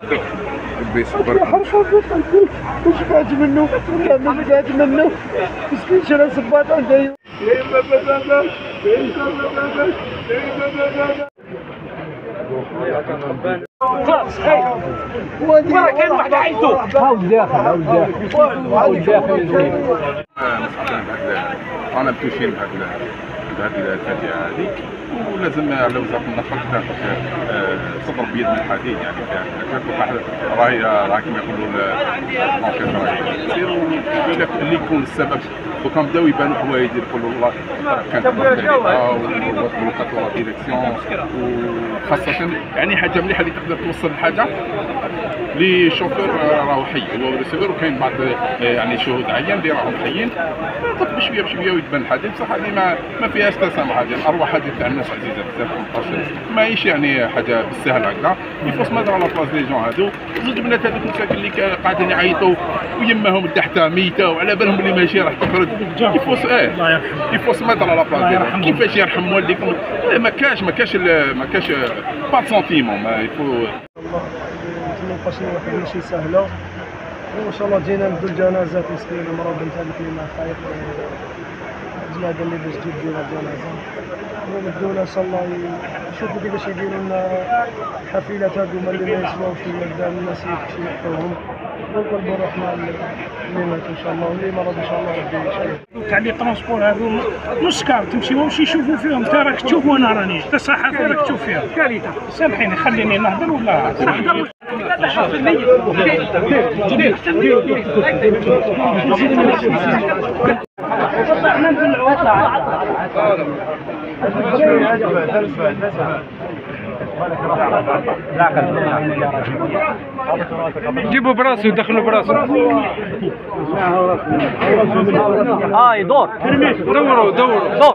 ربي يصبر. شبعت منه كامل، شبعت منه مسكين، شرا صباط عنده. خلاص ورا كاين واحد عيطو هاو داخل انا متوشين بهذه الفاجعه هذه، ولازم على وزاره النقل تاخذ صبر بيد من الحديد. يعني راه كما يقولوا الانكيت راهي تصير، اللي يكون السبب دوكا بداو يبانوا حوايج يقولوا والله كانت مختلفه وبلوكات لا ديريكسيون، وخاصه يعني حاجه مليحه اللي تقدر توصل الحاجه لشوفير راهو حي هو وريسيفر، وكاين بعض يعني شهود عيان اللي راهم حيين. بشويه بشويه ويتبان الحديث بصح هذه ما فيهاش تسامح. هذه الارواح هذه تاع الناس عزيزه بزاف، 18 ماهيش يعني حاجه بالسهل هكذا. يفوس ما على بلاص لي جون هذو زوج بنات هذوك المساكن اللي قاعدين يعيطوا ويماهم تحت ميته وعلى بالهم اللي ماشي راح تخرج. يفوس يفوس ما على بلاص ديالهم. كيفاش يرحم والديكم؟ ما كاش با سونتيمون. ما يفو مابقاش واحد ماشي سهله، وان شاء الله جينا ندو الجنازات مسكين المراه بنت هذيك اللي ما خايف جماعه قال لي باش تجي دير الجنازه، ونبدونا ان شاء الله يشوفوا كيفاش يديروا لنا حفلات هذوما اللي ما يسواوش المبدا، الناس يمشي يحطوهم ونقربوا روحنا اللي مات ان شاء الله، واللي مرض ان شاء الله ربي يشفيه. تاع لي ترونسبور هذو نص كار تمشيوهمش يشوفوا فيهم، انت راك تشوف وانا راني انت صحفي راك تشوف فيهم. كارثه. سامحيني خليني نهضر ولا نهضر. احنا نطلعوا جيبوا براسو دخلوا براسو. يدور دوروا